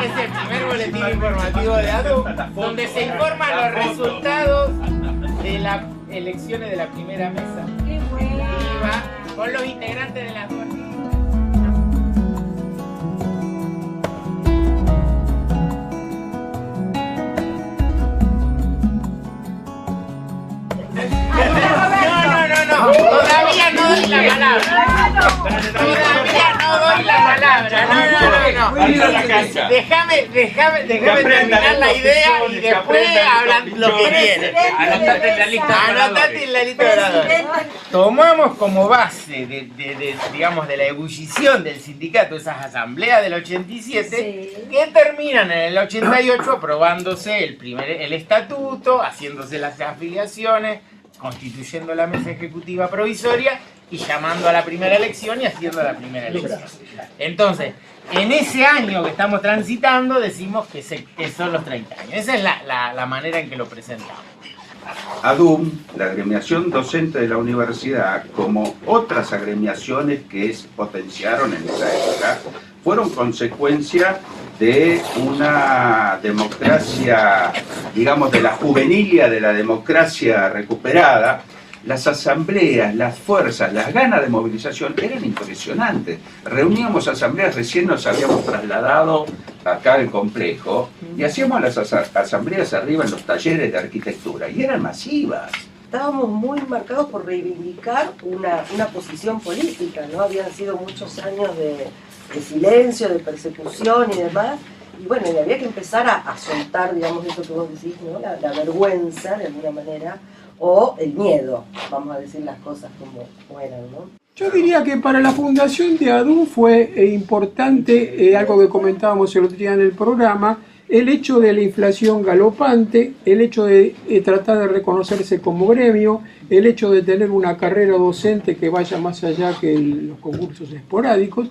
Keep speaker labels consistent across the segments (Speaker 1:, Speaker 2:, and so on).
Speaker 1: Es el primer boletín informativo de ADU, donde se informan los resultados de las elecciones de la primera mesa.
Speaker 2: ¡Qué bueno!
Speaker 1: Con los integrantes de las dos. No, todavía no doy la palabra. Todavía no doy la palabra. No. Déjame terminar la idea y después hablan lo que viene. Anotate en la lista de oradores. Tomamos como base digamos, de la ebullición del sindicato esas asambleas del 87 que terminan en el 88 aprobándose el estatuto, haciéndose las afiliaciones, constituyendo la mesa ejecutiva provisoria y llamando a la primera elección y haciendo la primera elección. Entonces, en ese año que estamos transitando, decimos que son los 30 años. Esa es la manera en que lo presentamos.
Speaker 3: ADUM, la agremiación docente de la universidad, como otras agremiaciones que se potenciaron en esa época, fueron consecuencia de una democracia, digamos, de la juvenilia de la democracia recuperada. Las asambleas, las fuerzas, las ganas de movilización eran impresionantes. Reuníamos asambleas, recién nos habíamos trasladado acá al complejo y hacíamos las asambleas arriba en los talleres de arquitectura y eran masivas.
Speaker 4: Estábamos muy marcados por reivindicar una posición política, ¿no? Habían sido muchos años de silencio, de persecución y demás. Y bueno, y había que empezar a soltar, digamos, eso que vos decís, ¿no? La vergüenza, de alguna manera, o el miedo, vamos a decir las cosas como eran, ¿no?
Speaker 5: Yo diría que para la fundación de ADU fue importante, algo que comentábamos el otro día en el programa, el hecho de la inflación galopante, el hecho de tratar de reconocerse como gremio, el hecho de tener una carrera docente que vaya más allá que los concursos esporádicos,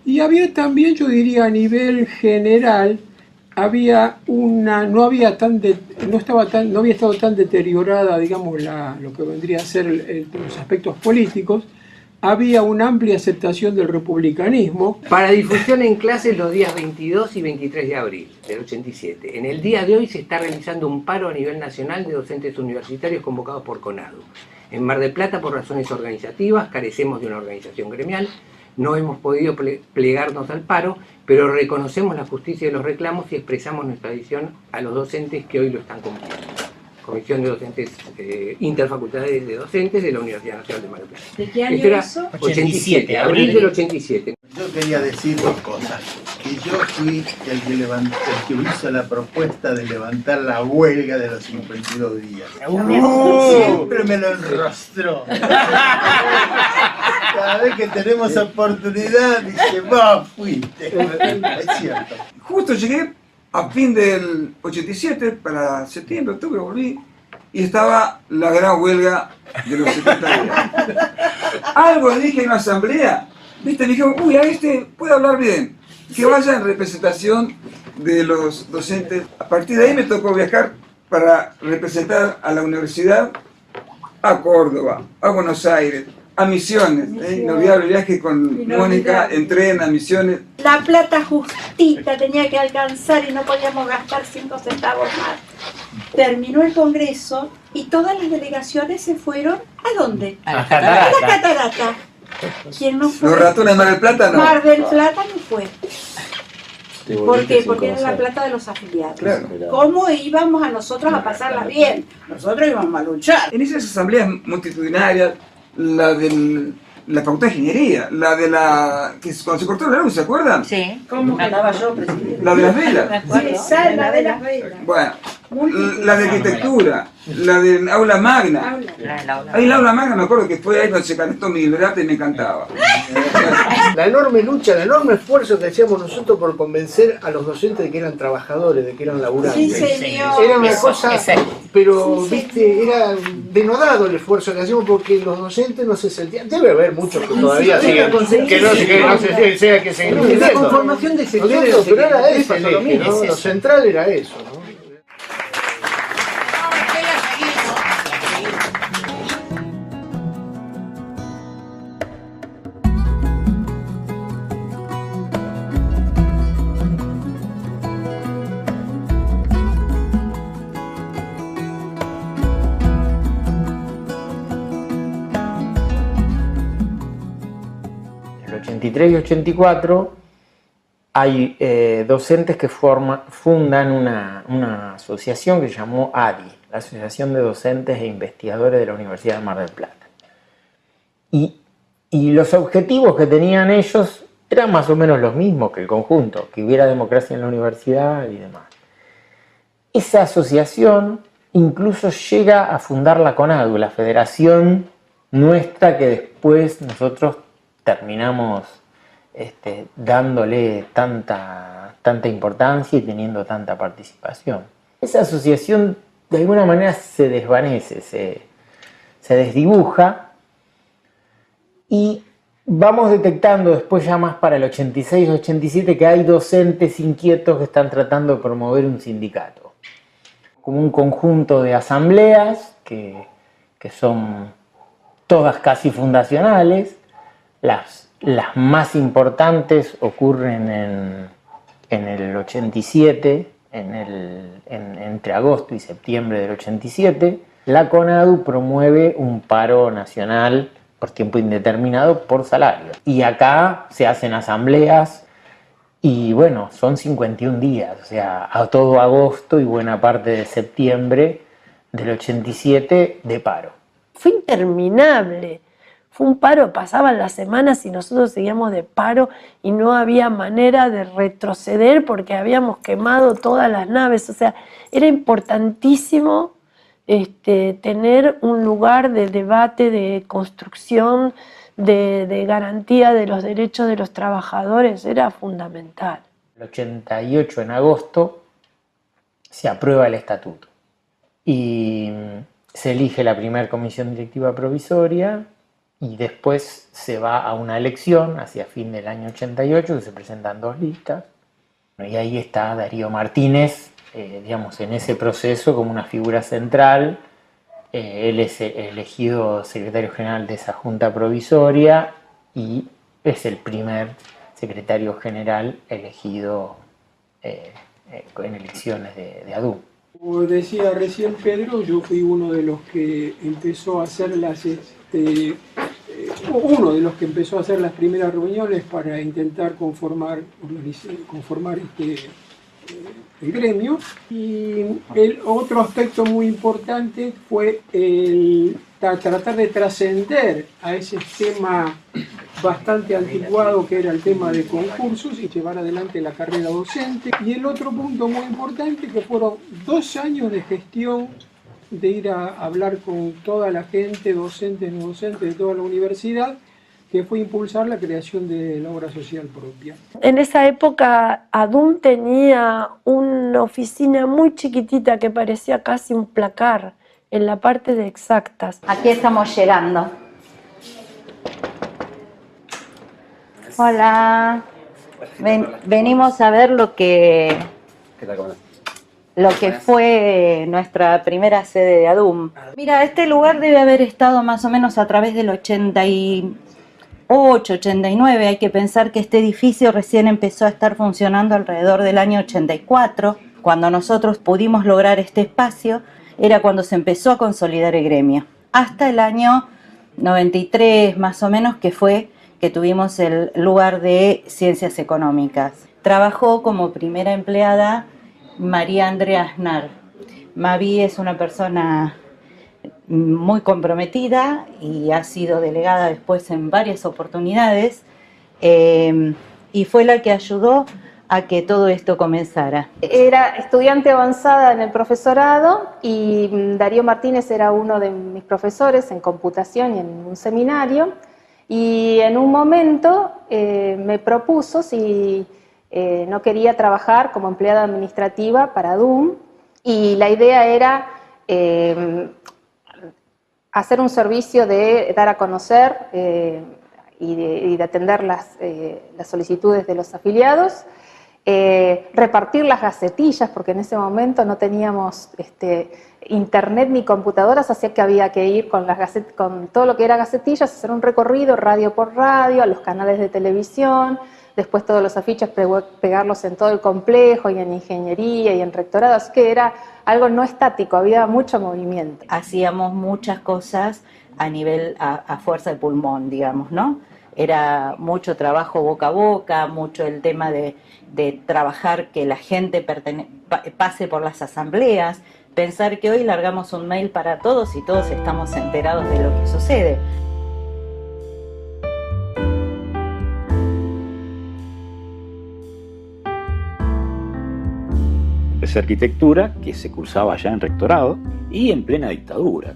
Speaker 5: y había también, yo diría, a nivel general, no había estado tan deteriorada, digamos, lo que vendría a ser los aspectos políticos. Había una amplia aceptación del republicanismo.
Speaker 6: Para difusión en clases los días 22 y 23 de abril del 87. En el día de hoy se está realizando un paro a nivel nacional de docentes universitarios convocados por CONADU. En Mar del Plata, por razones organizativas, carecemos de una organización gremial. No hemos podido plegarnos al paro, pero reconocemos la justicia de los reclamos y expresamos nuestra adhesión a los docentes que hoy lo están cumpliendo. Comisión de Docentes Interfacultades de Docentes de la Universidad Nacional de Mar del Plata.
Speaker 2: ¿De qué año eso?
Speaker 6: 87, abril del 87.
Speaker 7: Yo quería decir dos cosas. Que yo fui el que hizo la propuesta de levantar la huelga de los 52 días. Siempre me lo enrostró. Cada vez que tenemos oportunidad, dice, vos fuiste. Es cierto.
Speaker 8: Justo llegué a fin del 87, para septiembre, octubre, volví, y estaba la gran huelga de los 70 días. Algo dije en una asamblea, viste, dijeron, uy, a este puede hablar bien, que vaya en representación de los docentes. A partir de ahí me tocó viajar para representar a la universidad a Córdoba, a Buenos Aires, a Misiones. Inolvidable viaje con Mónica en tren a Misiones.
Speaker 2: La plata justita tenía que alcanzar y no podíamos gastar 5 centavos más. Terminó el congreso y todas las delegaciones se fueron, ¿a dónde?
Speaker 1: A las
Speaker 2: A la
Speaker 1: cataratas.
Speaker 2: catarata. ¿Quién no fue?
Speaker 8: Los ratones de Mar del Plata no.
Speaker 2: Mar del Plata no fue. ¿Por qué? Porque era la
Speaker 9: conocer.
Speaker 2: plata de los afiliados.
Speaker 8: Claro.
Speaker 2: ¿Cómo íbamos a nosotros a pasarla bien? Nosotros íbamos a luchar.
Speaker 8: En esas asambleas multitudinarias, la de la Facultad de Ingeniería, la de la... que cuando se cortó la luz, ¿se acuerdan?
Speaker 1: Sí.
Speaker 4: ¿Cómo que estaba yo, presidente?
Speaker 8: La de las velas.
Speaker 2: Sí, esa es la de las velas.
Speaker 8: Bueno, la de arquitectura, la del aula magna. Ahí la aula magna, me acuerdo que fue ahí donde se cantó mi libertad y me encantaba.
Speaker 9: La enorme lucha, el enorme esfuerzo que hacíamos nosotros por convencer a los docentes de que eran trabajadores, de que eran laburantes.
Speaker 2: Sí, señor.
Speaker 9: Era una
Speaker 1: Eso,
Speaker 9: cosa,
Speaker 1: exacto.
Speaker 9: pero
Speaker 2: Sí,
Speaker 9: viste, era denodado el esfuerzo que hacíamos porque los docentes no se sentían. Debe haber muchos que todavía
Speaker 2: sí,
Speaker 9: siguen,
Speaker 2: sí,
Speaker 9: que no
Speaker 2: sí,
Speaker 9: se sea que seguir
Speaker 6: La
Speaker 9: insistiendo.
Speaker 6: conformación de sectores
Speaker 9: Nosotros, pero era
Speaker 6: es
Speaker 9: eso,
Speaker 6: el
Speaker 9: lo
Speaker 6: eje,
Speaker 9: mismo,
Speaker 6: ¿no?
Speaker 9: lo central era eso, ¿no?
Speaker 10: En el 83 y 84 hay docentes que fundan una asociación que se llamó ADI, la Asociación de Docentes e Investigadores de la Universidad de Mar del Plata. Y los objetivos que tenían ellos eran más o menos los mismos que el conjunto, que hubiera democracia en la universidad y demás. Esa asociación incluso llega a fundar la CONADU, la federación nuestra que después nosotros terminamos dándole tanta importancia y teniendo tanta participación. Esa asociación de alguna manera se desvanece, se desdibuja y vamos detectando después ya más para el 86-87 que hay docentes inquietos que están tratando de promover un sindicato. Como un conjunto de asambleas que son todas casi fundacionales. Las más importantes ocurren en el 87, entre agosto y septiembre del 87. La CONADU promueve un paro nacional por tiempo indeterminado por salario. Y acá se hacen asambleas y bueno, son 51 días, o sea, a todo agosto y buena parte de septiembre del 87 de paro.
Speaker 11: Fue interminable. Fue un paro, pasaban las semanas y nosotros seguíamos de paro y no había manera de retroceder porque habíamos quemado todas las naves. O sea, era importantísimo tener un lugar de debate, de construcción, de garantía de los derechos de los trabajadores. Era fundamental.
Speaker 10: El 88, en agosto, se aprueba el estatuto y se elige la primera comisión directiva provisoria. Y después se va a una elección hacia fin del año 88, que se presentan 2 listas. Y ahí está Darío Martínez, digamos, en ese proceso como una figura central. Él es elegido secretario general de esa junta provisoria y es el primer secretario general elegido en elecciones de ADU.
Speaker 5: Como decía recién Pedro, yo fui uno de los que empezó a hacer las primeras reuniones para intentar conformar el gremio. Y el otro aspecto muy importante fue el tratar de trascender a ese tema bastante anticuado que era el tema de concursos y llevar adelante la carrera docente. Y el otro punto muy importante que fueron 2 años de gestión, de ir a hablar con toda la gente, docentes, no docentes de toda la universidad, que fue impulsar la creación de la obra social propia.
Speaker 11: En esa época ADUM tenía una oficina muy chiquitita que parecía casi un placar en la parte de exactas.
Speaker 2: Aquí estamos llegando.
Speaker 12: Hola. Venimos a ver lo que fue nuestra primera sede de ADUM. Mira, este lugar debe haber estado más o menos a través del 88, 89. Hay que pensar que este edificio recién empezó a estar funcionando alrededor del año 84. Cuando nosotros pudimos lograr este espacio, era cuando se empezó a consolidar el gremio. Hasta el año 93 más o menos, que fue que tuvimos el lugar de Ciencias Económicas. Trabajó como primera empleada María Andrea Aznar. Mavi es una persona muy comprometida y ha sido delegada después en varias oportunidades, y fue la que ayudó a que todo esto comenzara.
Speaker 13: Era estudiante avanzada en el profesorado y Darío Martínez era uno de mis profesores en computación y en un seminario, y en un momento me propuso si no quería trabajar como empleada administrativa para ADUM, y la idea era hacer un servicio de dar a conocer y de atender las solicitudes de los afiliados, repartir las gacetillas, porque en ese momento no teníamos internet ni computadoras, así que había que ir con todo lo que era gacetillas, hacer un recorrido radio por radio, a los canales de televisión, después todos los afiches pegarlos en todo el complejo y en ingeniería y en rectorado, así que era algo no estático, había mucho movimiento.
Speaker 12: Hacíamos muchas cosas a nivel, a fuerza de pulmón, digamos, ¿no? Era mucho trabajo boca a boca, mucho el tema de trabajar que la gente pase por las asambleas, pensar que hoy largamos un mail para todos y todos estamos enterados de lo que sucede.
Speaker 14: Empecé arquitectura, que se cursaba ya en rectorado, y en plena dictadura.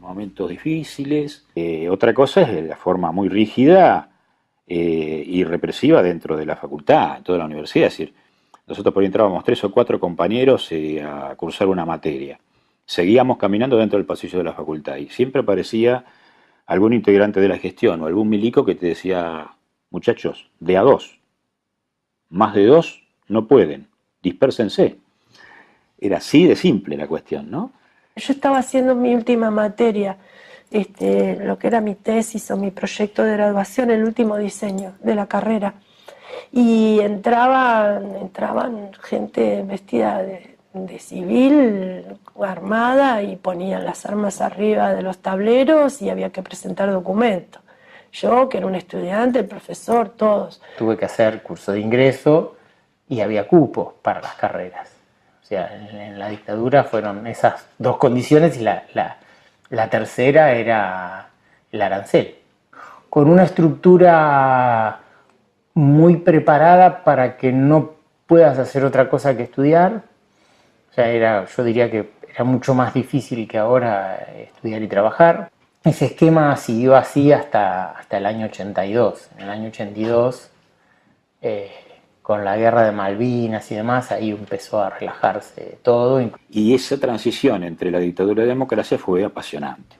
Speaker 14: Momentos difíciles. Otra cosa es la forma muy rígida y represiva dentro de la facultad, en toda la universidad. Es decir, nosotros por ahí entrábamos 3 o 4 compañeros a cursar una materia. Seguíamos caminando dentro del pasillo de la facultad y siempre aparecía algún integrante de la gestión o algún milico que te decía: muchachos, de a 2, más de 2 no pueden, dispérsense. Era así de simple la cuestión, ¿no?
Speaker 11: Yo estaba haciendo mi última materia, lo que era mi tesis o mi proyecto de graduación, el último diseño de la carrera. Y entraban gente vestida de civil, armada, y ponían las armas arriba de los tableros y había que presentar documentos. Yo, que era un estudiante, el profesor, todos.
Speaker 10: Tuve que hacer curso de ingreso y había cupos para las carreras. O sea, en la dictadura fueron esas 2 condiciones y la tercera era el arancel. Con una estructura muy preparada para que no puedas hacer otra cosa que estudiar. O sea, yo diría que era mucho más difícil que ahora estudiar y trabajar. Ese esquema siguió así hasta el año 82. En el año 82... con la guerra de Malvinas y demás, ahí empezó a relajarse todo.
Speaker 14: Y esa transición entre la dictadura y la democracia fue apasionante.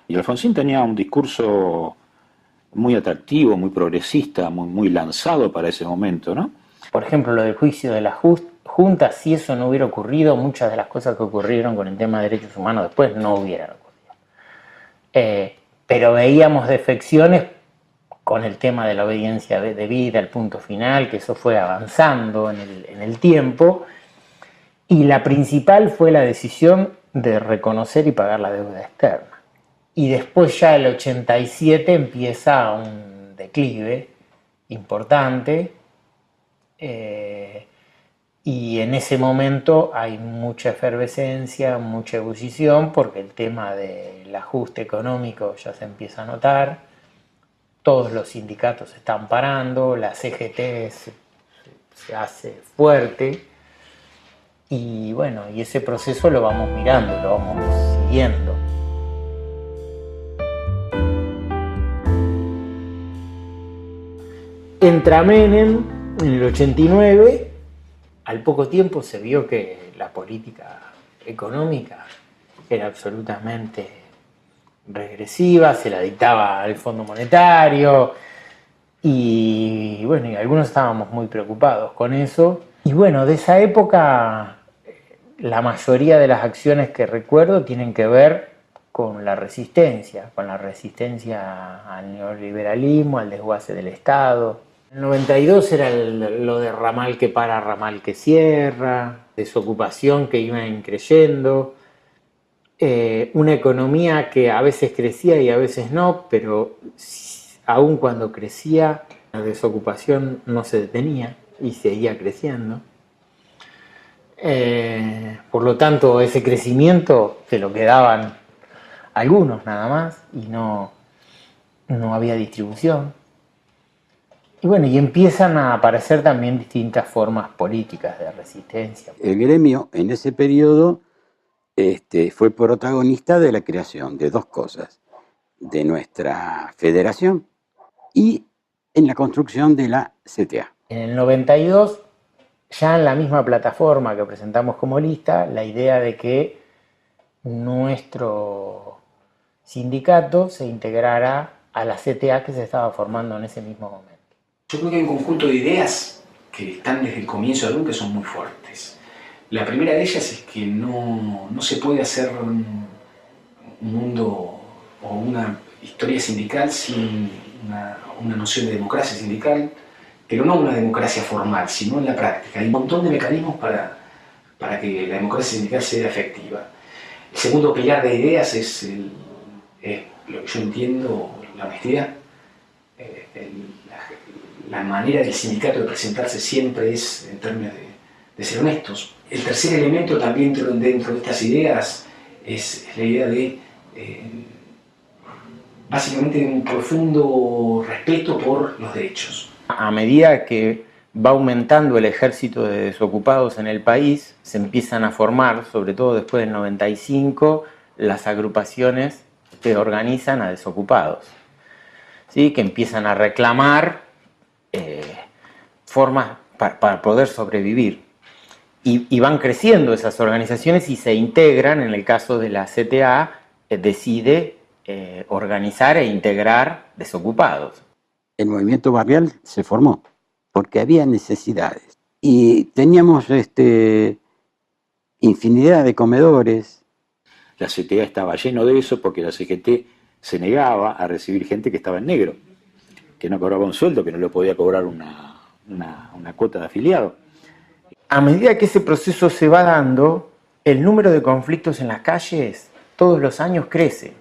Speaker 14: Y Alfonsín tenía un discurso muy atractivo, muy progresista, muy lanzado para ese momento, ¿no?
Speaker 10: Por ejemplo, lo del juicio de la Junta, si eso no hubiera ocurrido, muchas de las cosas que ocurrieron con el tema de derechos humanos después no hubieran ocurrido. Pero veíamos defecciones con el tema de la obediencia debida, el punto final, que eso fue avanzando en el tiempo, y la principal fue la decisión de reconocer y pagar la deuda externa. Y después ya el 87 empieza un declive importante, y en ese momento hay mucha efervescencia, mucha ebullición, porque el tema del ajuste económico ya se empieza a notar. Todos los sindicatos se están parando, la CGT se hace fuerte, y bueno, y ese proceso lo vamos mirando, lo vamos siguiendo. Entra Menem en el 89, al poco tiempo se vio que la política económica era absolutamente regresiva, se la dictaba el Fondo Monetario, Y bueno, y algunos estábamos muy preocupados con eso. Y bueno, de esa época, la mayoría de las acciones que recuerdo tienen que ver con la resistencia al neoliberalismo, al desguace del Estado. En el 92 era lo de ramal que para, ramal que cierra, desocupación que iba creyendo, una economía que a veces crecía y a veces no, pero aun cuando crecía, la desocupación no se detenía y seguía creciendo. Por lo tanto, ese crecimiento se lo quedaban algunos nada más y no había distribución. Y bueno, y empiezan a aparecer también distintas formas políticas de resistencia.
Speaker 15: El gremio en ese periodo fue protagonista de la creación de dos cosas, de nuestra federación y en la construcción de la CTA.
Speaker 10: En el 92, ya en la misma plataforma que presentamos como lista, la idea de que nuestro sindicato se integrara a la CTA que se estaba formando en ese mismo momento.
Speaker 16: Yo creo que hay un conjunto de ideas que están desde el comienzo de ADUM que son muy fuertes. La primera de ellas es que no se puede hacer un mundo o una historia sindical sin una noción de democracia sindical, pero no una democracia formal, sino en la práctica. Hay un montón de mecanismos para que la democracia sindical sea efectiva. El segundo pilar de ideas es lo que yo entiendo, la honestidad. La manera del sindicato de presentarse siempre es en términos de ser honestos. El tercer elemento también dentro de estas ideas es la idea de básicamente un profundo respeto por los derechos.
Speaker 10: A medida que va aumentando el ejército de desocupados en el país, se empiezan a formar, sobre todo después del 95, las agrupaciones que organizan a desocupados, ¿sí? Que empiezan a reclamar formas para poder sobrevivir. Y van creciendo esas organizaciones y se integran, en el caso de la CTA, decide organizar e integrar desocupados.
Speaker 15: El movimiento barrial se formó porque había necesidades y teníamos infinidad de comedores.
Speaker 14: La CTA estaba lleno de eso porque la CGT se negaba a recibir gente que estaba en negro, que no cobraba un sueldo, que no le podía cobrar una cuota de afiliado.
Speaker 10: A medida que ese proceso se va dando, el número de conflictos en las calles todos los años crece.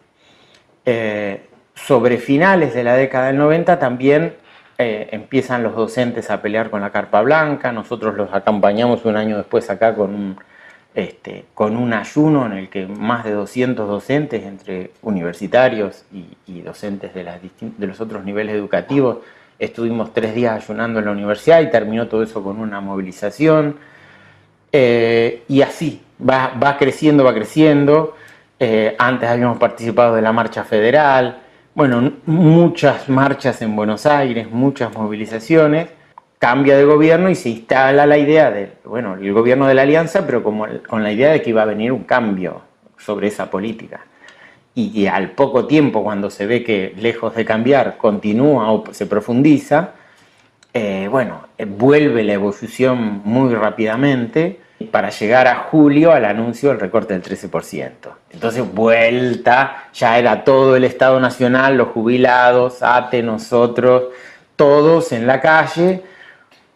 Speaker 10: Sobre finales de la década del 90 también empiezan los docentes a pelear con la carpa blanca. Nosotros los acompañamos un año después acá con un ayuno en el que más de 200 docentes entre universitarios y docentes de los otros niveles educativos estuvimos 3 días ayunando en la universidad y terminó todo eso con una movilización. Y así va creciendo, va creciendo. Antes habíamos participado de la marcha federal, bueno, muchas marchas en Buenos Aires, muchas movilizaciones. Cambia de gobierno y se instala la idea del gobierno de la Alianza, pero con la idea de que iba a venir un cambio sobre esa política. Y al poco tiempo, cuando se ve que lejos de cambiar continúa o se profundiza, vuelve la evolución muy rápidamente para llegar a julio al anuncio del recorte del 13%. Entonces vuelta, ya era todo el Estado Nacional, los jubilados, ATE, nosotros, todos en la calle,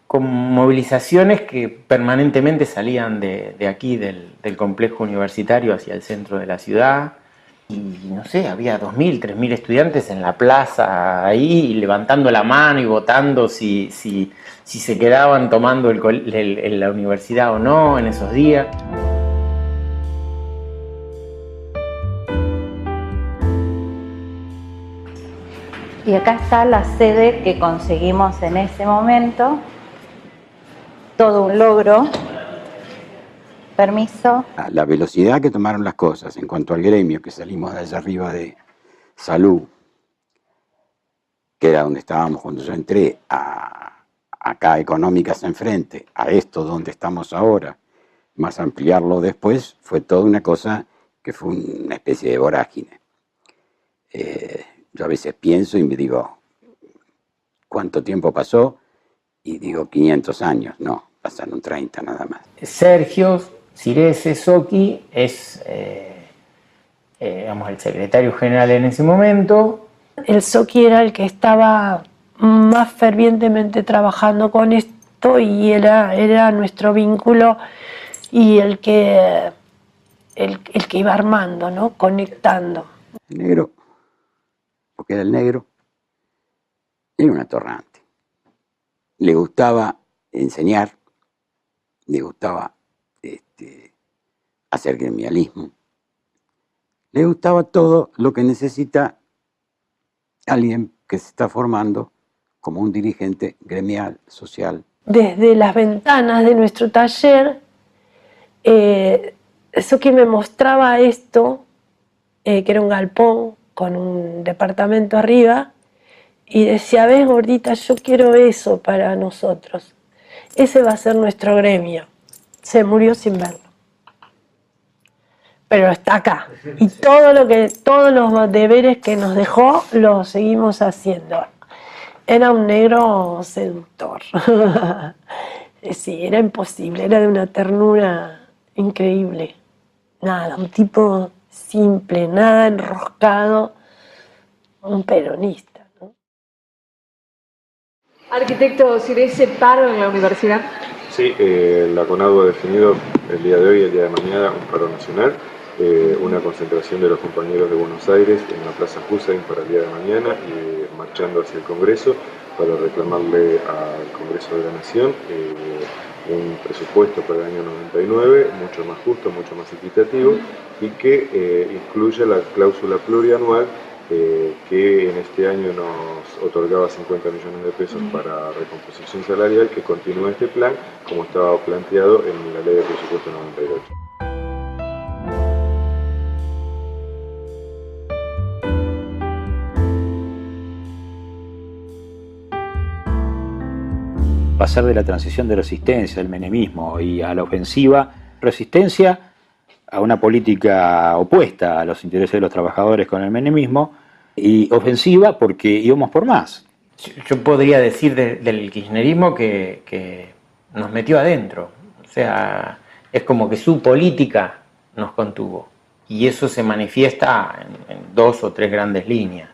Speaker 10: con movilizaciones que permanentemente salían de aquí, del complejo universitario hacia el centro de la ciudad. Y no sé, había 2.000, 3.000 estudiantes en la plaza ahí, levantando la mano y votando si se quedaban tomando la universidad o no en esos días.
Speaker 12: Y acá está la sede que conseguimos en ese momento. Todo un logro. Permiso.
Speaker 15: La velocidad que tomaron las cosas en cuanto al gremio, que salimos de allá arriba de Salud, que era donde estábamos cuando yo entré, acá Económicas enfrente, a esto donde estamos ahora, más ampliarlo después, fue toda una cosa que fue una especie de vorágine. Yo a veces pienso y me digo, cuánto tiempo pasó, y digo 500 años, no, pasaron 30 nada más.
Speaker 10: Sergio Cirese Socchi es digamos, el secretario general en ese momento.
Speaker 11: El Socchi era el que estaba más fervientemente trabajando con esto y era nuestro vínculo y el que iba armando, ¿no? Conectando.
Speaker 15: El negro, porque era el negro, era un atorrante. Le gustaba enseñar, le gustaba hacer gremialismo, le gustaba todo lo que necesita alguien que se está formando como un dirigente gremial, social.
Speaker 11: Desde las ventanas de nuestro taller, Socchi me mostraba esto, que era un galpón con un departamento arriba, y decía, ves gordita, yo quiero eso para nosotros. Ese va a ser nuestro gremio. Se murió sin verlo. Pero está acá. Y todos los deberes que nos dejó los seguimos haciendo. Era un negro seductor. Sí, era imposible, era de una ternura increíble. Nada, un tipo simple, nada enroscado, un peronista, ¿no?
Speaker 17: Arquitecto, ¿ese paro en la universidad?
Speaker 18: Sí, la CONADU ha definido el día de hoy y el día de mañana un paro nacional, una concentración de los compañeros de Buenos Aires en la Plaza Hussein para el día de mañana y marchando hacia el Congreso para reclamarle al Congreso de la Nación un presupuesto para el año 99 mucho más justo, mucho más equitativo y que incluya la cláusula plurianual que en este año nos otorgaba 50 millones de pesos para recomposición salarial, que continúa este plan como estaba planteado en la ley de presupuesto 98.
Speaker 14: Pasar de la transición de resistencia, del menemismo y a la ofensiva, resistencia a una política opuesta a los intereses de los trabajadores con el menemismo, y ofensiva porque íbamos por más.
Speaker 10: Yo podría decir del kirchnerismo que nos metió adentro. O sea, es como que su política nos contuvo. Y eso se manifiesta en dos o tres grandes líneas.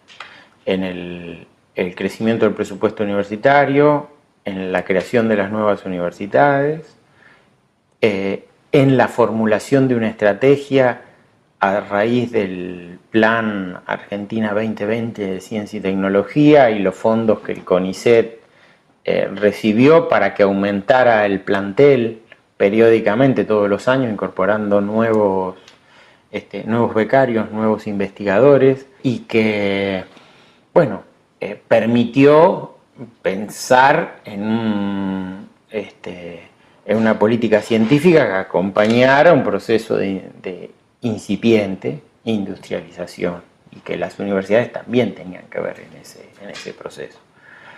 Speaker 10: En el crecimiento del presupuesto universitario, en la creación de las nuevas universidades, en la formulación de una estrategia a raíz del Plan Argentina 2020 de Ciencia y Tecnología y los fondos que el CONICET recibió para que aumentara el plantel periódicamente todos los años, incorporando nuevos becarios, nuevos investigadores, y que, bueno, permitió pensar en una política científica que acompañara un proceso de incipiente industrialización, y que las universidades también tenían que ver en ese proceso.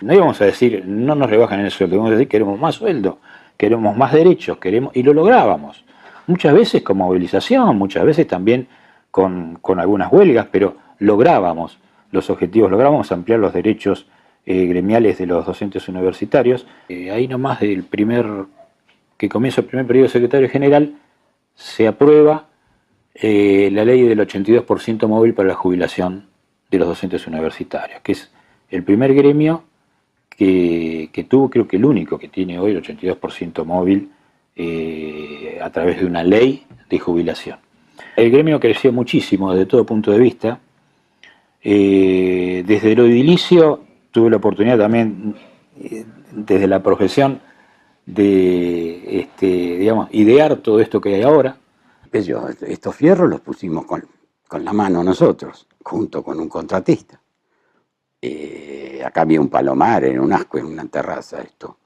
Speaker 14: No íbamos a decir, no nos rebajan el sueldo, íbamos a decir, queremos más sueldo, queremos más derechos, y lo lográbamos. Muchas veces con movilización, muchas veces también con algunas huelgas, pero lográbamos los objetivos, lográbamos ampliar los derechos gremiales de los docentes universitarios. Ahí nomás que comienza el primer periodo de secretario general, se aprueba la ley del 82% móvil para la jubilación de los docentes universitarios, que es el primer gremio que tuvo, creo que el único que tiene hoy el 82% móvil a través de una ley de jubilación. El gremio creció muchísimo desde todo punto de vista. Desde lo edilicio tuve la oportunidad también, desde la profesión, de idear todo esto que hay ahora.
Speaker 15: Estos fierros los pusimos con la mano nosotros, junto con un contratista. Acá había un palomar en un asco, en una terraza, esto.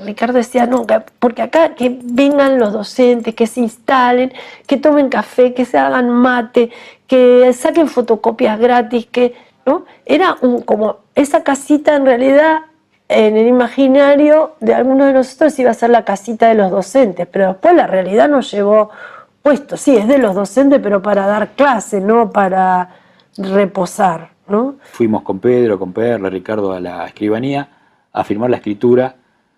Speaker 11: Ricardo decía, no, porque acá que vengan los docentes, que se instalen, que tomen café, que se hagan mate, que saquen fotocopias gratis, ¿no? Era como esa casita en realidad, en el imaginario de algunos de nosotros iba a ser la casita de los docentes, pero después la realidad nos llevó puesto, sí, es de los docentes, pero para dar clase, no para reposar, ¿no?
Speaker 14: Fuimos con Pedro, con Perla, Ricardo a la escribanía a firmar la escritura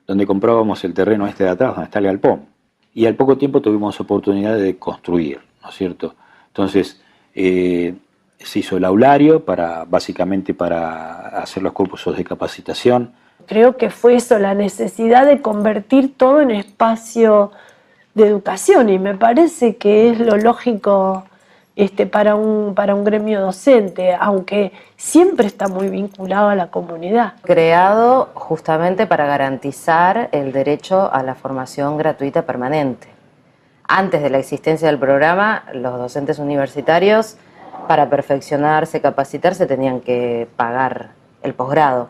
Speaker 14: donde comprábamos el terreno este de atrás, donde está el galpón. Y al poco tiempo tuvimos oportunidad de construir, ¿no es cierto? Entonces, se hizo el aulario básicamente para hacer los cursos de capacitación.
Speaker 11: Creo que fue eso, la necesidad de convertir todo en espacio de educación, y me parece que es lo lógico para un gremio docente, aunque siempre está muy vinculado a la comunidad.
Speaker 19: Creado justamente para garantizar el derecho a la formación gratuita permanente. Antes de la existencia del programa, los docentes universitarios, para perfeccionarse, capacitarse, tenían que pagar el posgrado.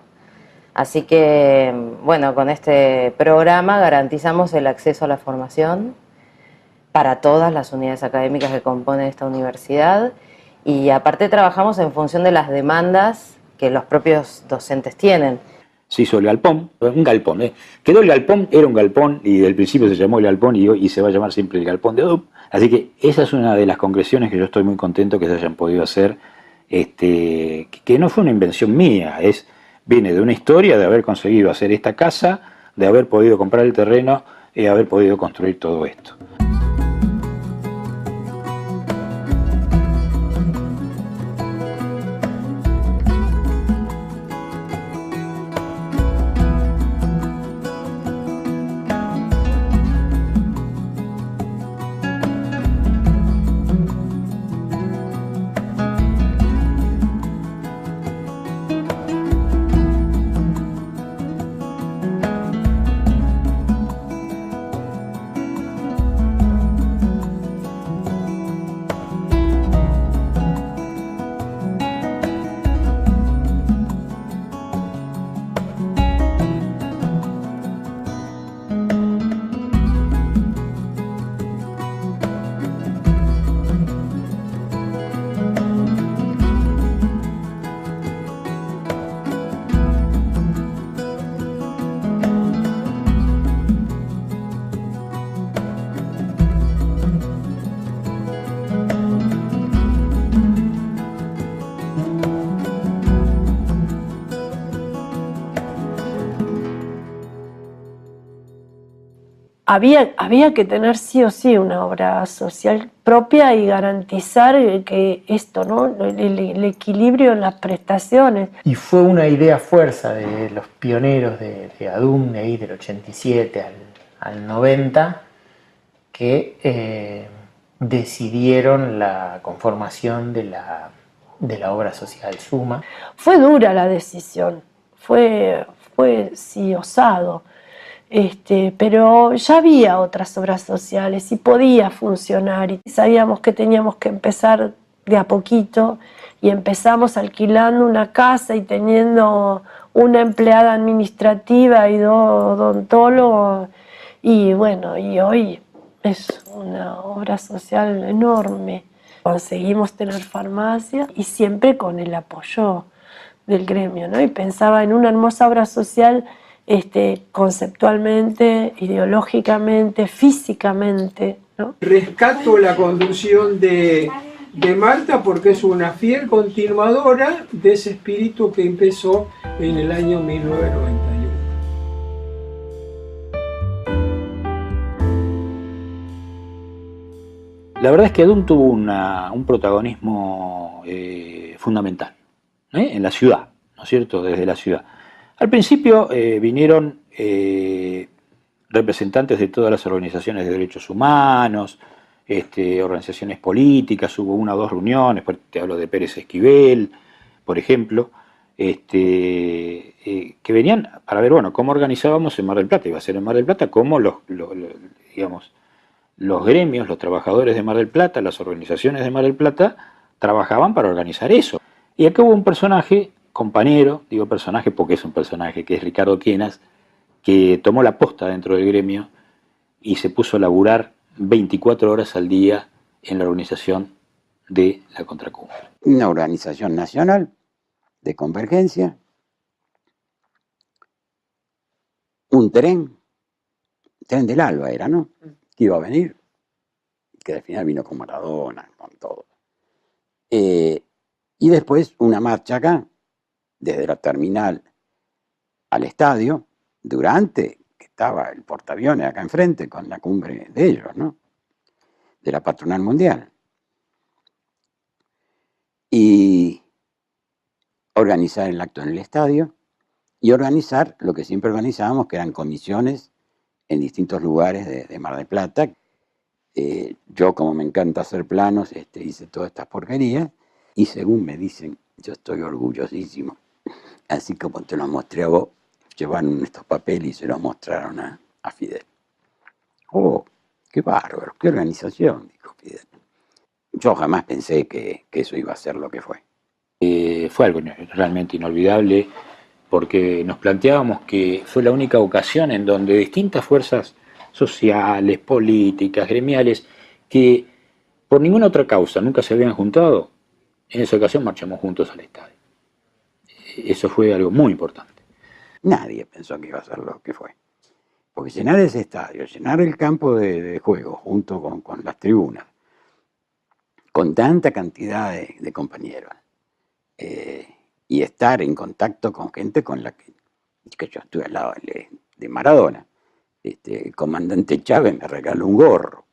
Speaker 19: Así que, bueno, con este programa garantizamos el acceso a la formación para todas las unidades académicas que componen esta universidad, y aparte trabajamos en función de las demandas que los propios docentes tienen.
Speaker 14: Se hizo el galpón, un galpón, quedó el galpón, era un galpón y del principio se llamó el galpón y se va a llamar siempre el galpón de ADUM. Así que esa es una de las concreciones que yo estoy muy contento que se hayan podido hacer, que no fue una invención mía, viene de una historia de haber conseguido hacer esta casa, de haber podido comprar el terreno y haber podido construir todo esto.
Speaker 11: Había que tener sí o sí una obra social propia y garantizar que esto, ¿no? El equilibrio en las prestaciones.
Speaker 10: Y fue una idea fuerza de los pioneros de ADUM, de ahí del 87 al 90, que decidieron la conformación de la obra social Suma.
Speaker 11: Fue dura la decisión, fue sí osado. Pero ya había otras obras sociales y podía funcionar, y sabíamos que teníamos que empezar de a poquito, y empezamos alquilando una casa y teniendo una empleada administrativa y dos odontólogos, y bueno, y hoy es una obra social enorme. Conseguimos tener farmacia y siempre con el apoyo del gremio, ¿no? Y pensaba en una hermosa obra social conceptualmente, ideológicamente, físicamente, ¿no?
Speaker 5: Rescato la conducción de Marta porque es una fiel continuadora de ese espíritu que empezó en el año 1991.
Speaker 14: La verdad es que ADUM tuvo un protagonismo fundamental en la ciudad, ¿no es cierto?, desde la ciudad. Al principio vinieron representantes de todas las organizaciones de derechos humanos, organizaciones políticas, hubo 1 o 2 reuniones, te hablo de Pérez Esquivel, por ejemplo, que venían para ver, bueno, cómo organizábamos en Mar del Plata. Iba a ser en Mar del Plata cómo los gremios, los trabajadores de Mar del Plata, las organizaciones de Mar del Plata, trabajaban para organizar eso. Y acá hubo un personaje, compañero, digo personaje porque es un personaje, que es Ricardo Quienas, que tomó la posta dentro del gremio y se puso a laburar 24 horas al día en la organización de la Contracumbre.
Speaker 15: Una organización nacional de convergencia, un tren del Alba era, ¿no?, que iba a venir, que al final vino con Maradona, con todo. Y después una marcha acá, desde la terminal al estadio durante que estaba el portaaviones acá enfrente con la cumbre de ellos, ¿no? De la patronal mundial. Y organizar el acto en el estadio y organizar lo que siempre organizábamos, que eran comisiones en distintos lugares de Mar del Plata. Yo, como me encanta hacer planos, hice todas estas porquerías y según me dicen, yo estoy orgullosísimo. Así como te los mostré a vos, llevaron estos papeles y se los mostraron a Fidel. ¡Oh, qué bárbaro! ¡Qué organización!, dijo Fidel. Yo jamás pensé que eso iba a ser lo que fue.
Speaker 14: Fue algo realmente inolvidable porque nos planteábamos que fue la única ocasión en donde distintas fuerzas sociales, políticas, gremiales, que por ninguna otra causa nunca se habían juntado, en esa ocasión marchamos juntos al estadio. Eso fue algo muy importante.
Speaker 15: Nadie pensó que iba a ser lo que fue. Porque llenar ese estadio, llenar el campo de juego junto con las tribunas, con tanta cantidad de compañeros, y estar en contacto con gente con la que yo estuve al lado de Maradona. El comandante Chávez me regaló un gorro.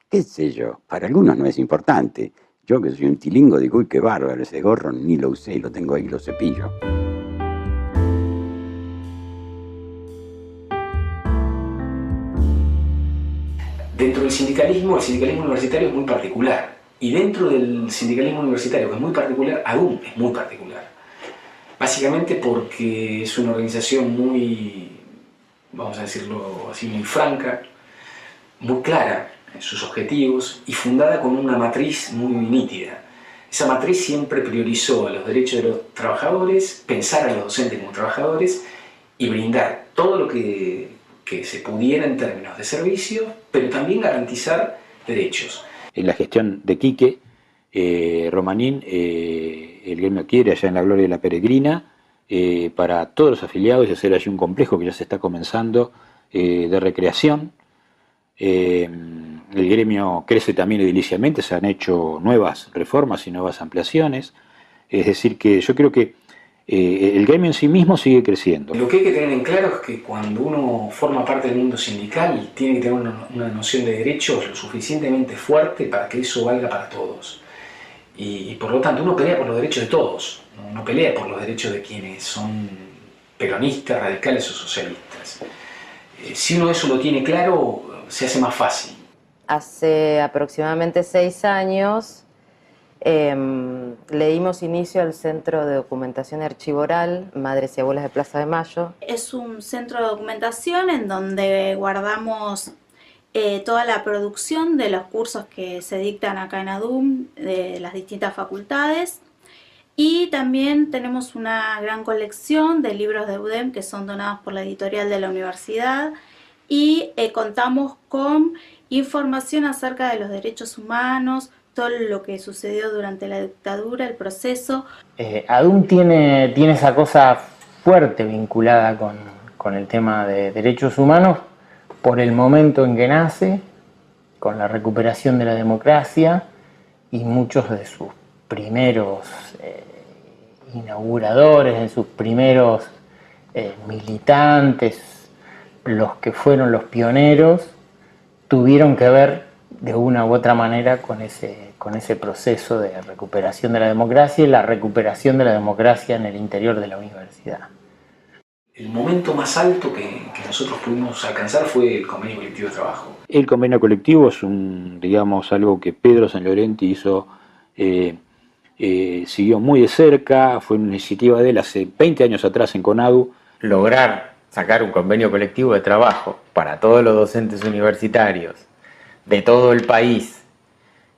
Speaker 15: ¿Qué sé yo? Para algunos no es importante. Yo, que soy un tilingo, digo, uy, qué bárbaro, ese gorro ni lo usé, lo tengo ahí, lo cepillo.
Speaker 16: Dentro del sindicalismo, el sindicalismo universitario es muy particular. Y dentro del sindicalismo universitario, que es muy particular, ADUM es muy particular. Básicamente porque es una organización muy, vamos a decirlo así, muy franca, muy clara en sus objetivos y fundada con una matriz muy nítida. Esa matriz siempre priorizó los derechos de los trabajadores, pensar a los docentes como trabajadores y brindar todo lo que se pudiera en términos de servicio, pero también garantizar derechos.
Speaker 14: En la gestión de Quique Romanín, el gremio quiere allá en la Gloria de la Peregrina, para todos los afiliados y hacer allí un complejo que ya se está comenzando de recreación. El gremio crece también ediliciamente, se han hecho nuevas reformas y nuevas ampliaciones. Es decir, que yo creo que el gremio en sí mismo sigue creciendo.
Speaker 16: Lo que hay que tener en claro es que cuando uno forma parte del mundo sindical tiene que tener una noción de derechos lo suficientemente fuerte para que eso valga para todos. Y por lo tanto uno pelea por los derechos de todos, no pelea por los derechos de quienes son peronistas, radicales o socialistas. Si uno eso lo tiene claro, se hace más fácil.
Speaker 19: Hace aproximadamente 6 años le dimos inicio al Centro de Documentación y Archivo Oral, Madres y Abuelas de Plaza de Mayo.
Speaker 20: Es un centro de documentación en donde guardamos toda la producción de los cursos que se dictan acá en ADUM, de las distintas facultades. Y también tenemos una gran colección de libros de UDEM que son donados por la editorial de la universidad. Y contamos con información acerca de los derechos humanos, todo lo que sucedió durante la dictadura, el proceso.
Speaker 10: ADUM tiene esa cosa fuerte vinculada con el tema de derechos humanos por el momento en que nace, con la recuperación de la democracia y muchos de sus primeros inauguradores, de sus primeros militantes, los que fueron los pioneros, tuvieron que ver de una u otra manera con ese proceso de recuperación de la democracia y la recuperación de la democracia en el interior de la universidad.
Speaker 16: El momento más alto que nosotros pudimos alcanzar fue el convenio colectivo de trabajo.
Speaker 14: El convenio colectivo es digamos, algo que Pedro San Llorenti hizo, siguió muy de cerca, fue una iniciativa de él hace 20 años atrás en CONADU.
Speaker 10: Lograr sacar un convenio colectivo de trabajo para todos los docentes universitarios de todo el país,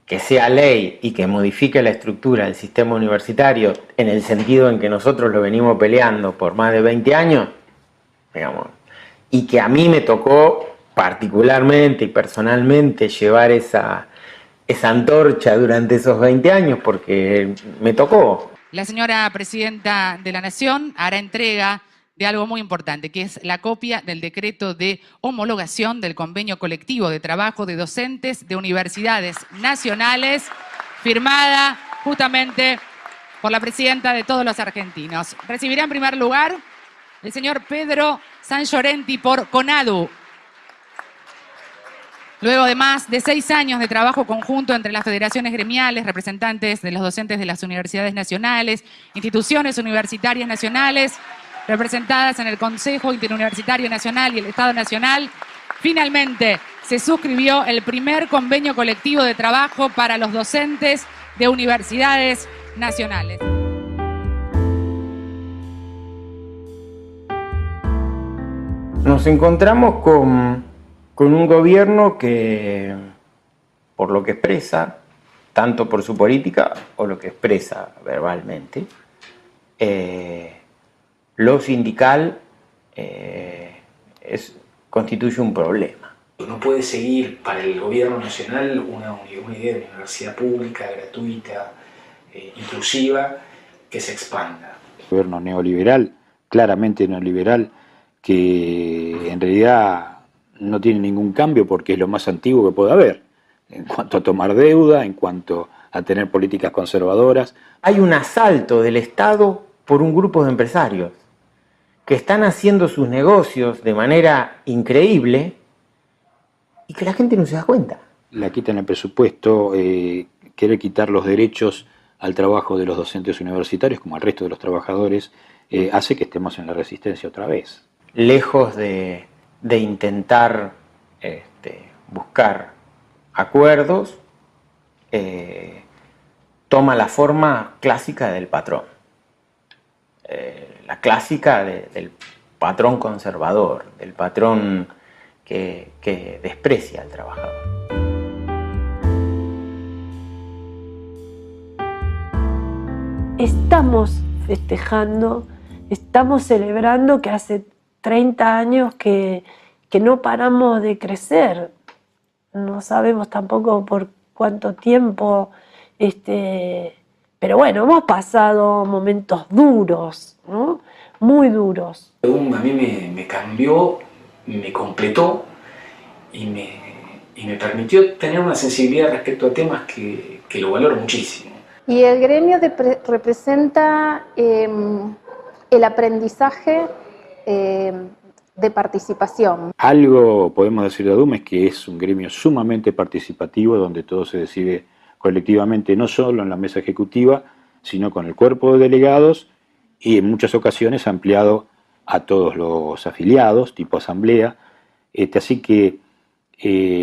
Speaker 10: que sea ley y que modifique la estructura del sistema universitario en el sentido en que nosotros lo venimos peleando por más de 20 años, digamos, y que a mí me tocó particularmente y personalmente llevar esa antorcha durante esos 20 años porque me tocó.
Speaker 21: La señora Presidenta de la Nación hará entrega de algo muy importante, que es la copia del decreto de homologación del convenio colectivo de trabajo de docentes de universidades nacionales, firmada justamente por la presidenta de todos los argentinos. Recibirá en primer lugar el señor Pedro San Llorenti por CONADU. Luego de más de 6 años de trabajo conjunto entre las federaciones gremiales, representantes de los docentes de las universidades nacionales, instituciones universitarias nacionales, representadas en el Consejo Interuniversitario Nacional y el Estado Nacional, finalmente se suscribió el primer convenio colectivo de trabajo para los docentes de universidades nacionales.
Speaker 10: Nos encontramos con un gobierno que, por lo que expresa, tanto por su política o lo que expresa verbalmente, lo sindical constituye un problema.
Speaker 16: No puede seguir para el gobierno nacional una idea de universidad pública, gratuita, inclusiva, que se expanda.
Speaker 14: Gobierno neoliberal, claramente neoliberal, que en realidad no tiene ningún cambio porque es lo más antiguo que puede haber, en cuanto a tomar deuda, en cuanto a tener políticas conservadoras.
Speaker 10: Hay un asalto del Estado por un grupo de empresarios que están haciendo sus negocios de manera increíble y que la gente no se da cuenta.
Speaker 14: La quitan el presupuesto, querer quitar los derechos al trabajo de los docentes universitarios, como al resto de los trabajadores, hace que estemos en la resistencia otra vez.
Speaker 10: Lejos de intentar buscar acuerdos, toma la forma clásica del patrón. La clásica del patrón conservador, del patrón que desprecia al trabajador.
Speaker 11: Estamos festejando, estamos celebrando que hace 30 años que no paramos de crecer. No sabemos tampoco por cuánto tiempo, pero bueno, hemos pasado momentos duros, ¿no? Muy duros.
Speaker 16: A mí me cambió, me completó y me permitió tener una sensibilidad respecto a temas que lo valoro muchísimo.
Speaker 13: Y el gremio representa el aprendizaje de participación.
Speaker 14: Algo podemos decir de ADUM es que es un gremio sumamente participativo donde todo se decide colectivamente, no solo en la mesa ejecutiva, sino con el cuerpo de delegados y en muchas ocasiones ampliado a todos los afiliados, tipo asamblea. Así que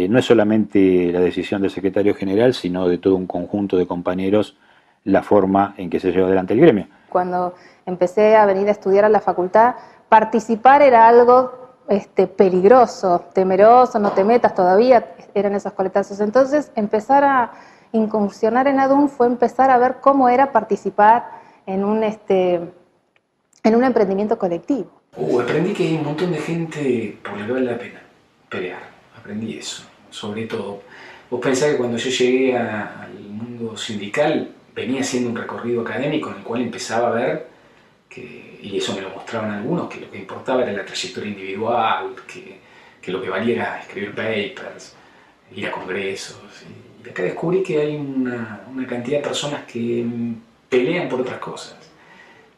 Speaker 14: no es solamente la decisión del secretario general, sino de todo un conjunto de compañeros la forma en que se lleva adelante el gremio.
Speaker 13: Cuando empecé a venir a estudiar a la facultad, participar era algo peligroso, temeroso, no te metas todavía, eran esos coletazos. Entonces, empezar a incursionar en ADUM fue empezar a ver cómo era participar en un emprendimiento colectivo.
Speaker 16: Aprendí que hay un montón de gente por la que vale la pena pelear, aprendí eso, sobre todo. Vos pensás que cuando yo llegué al mundo sindical, venía haciendo un recorrido académico en el cual empezaba a ver y eso me lo mostraban algunos, que lo que importaba era la trayectoria individual, que lo que valía era escribir papers, ir a congresos. Y acá descubrí que hay una cantidad de personas que pelean por otras cosas,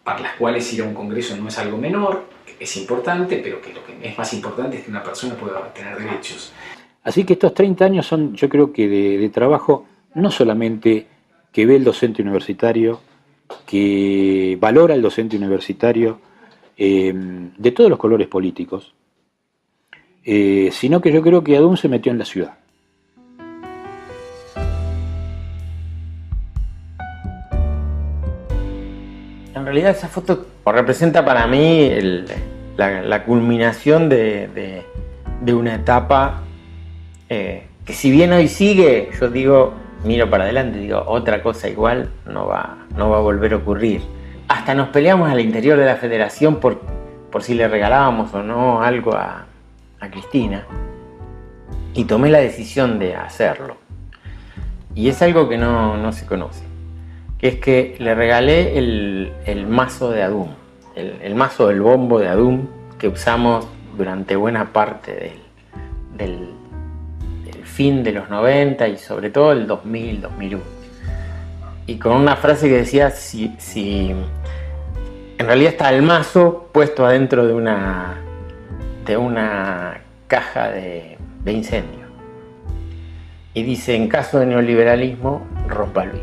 Speaker 16: para las cuales ir a un congreso no es algo menor, que es importante, pero que lo que es más importante es que una persona pueda tener derechos.
Speaker 14: Así que estos 30 años son, yo creo que de trabajo, no solamente que ve el docente universitario, que valora el docente universitario de todos los colores políticos, sino que yo creo que ADUM se metió en la ciudad.
Speaker 10: En realidad esa foto representa para mí la culminación de una etapa que si bien hoy sigue, yo digo, miro para adelante, digo, otra cosa igual no va a volver a ocurrir. Hasta nos peleamos al interior de la federación por si le regalábamos o no algo a Cristina. Y tomé la decisión de hacerlo. Y es algo que no se conoce. Que es que le regalé el mazo de ADUM. El mazo del bombo de ADUM que usamos durante buena parte del fin de los 90 y sobre todo el 2000, 2001. y con una frase que decía, si en realidad está el mazo puesto adentro de una caja de incendio. Y dice, en caso de neoliberalismo, rompa Luis.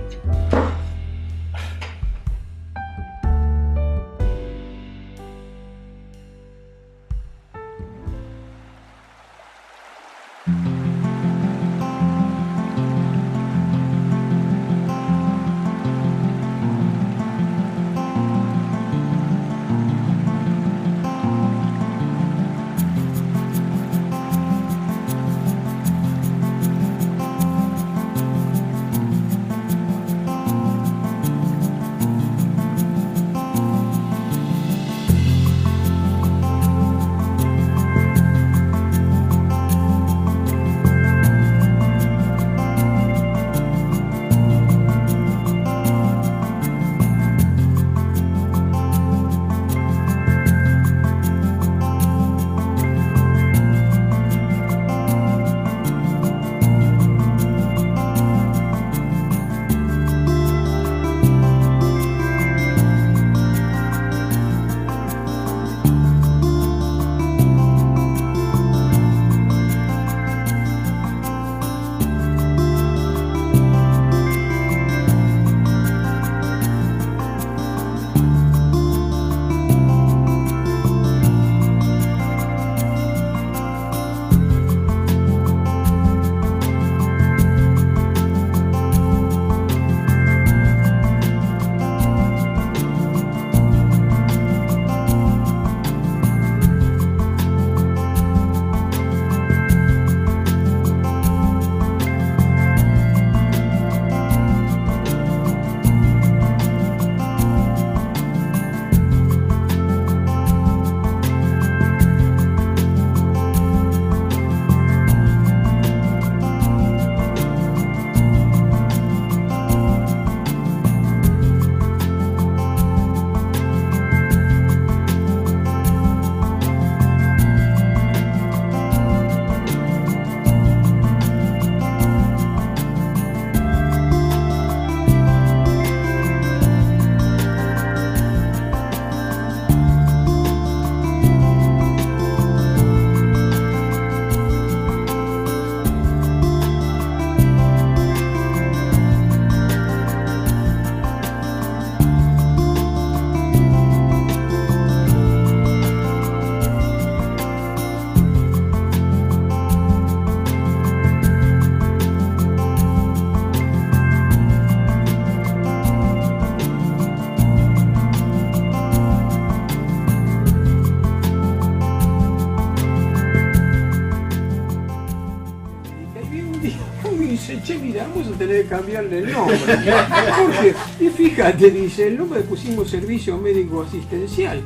Speaker 5: Che, mira, vamos a tener que cambiarle el nombre. Porque, y fíjate, dice, el nombre pusimos Servicio Médico Asistencial.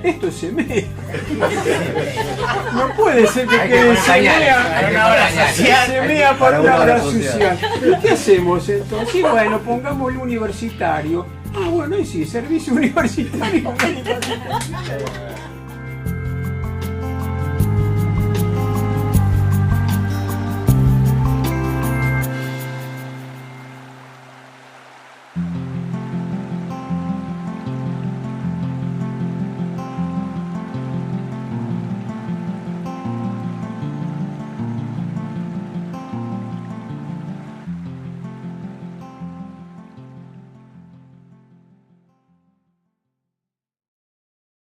Speaker 5: Esto es SEMEA. No puede ser que quede SEMEA para una obra social. ¿Qué hacemos entonces? Y bueno, pongámosle universitario. Ah, bueno, y sí, Servicio Universitario Médico Asistencial.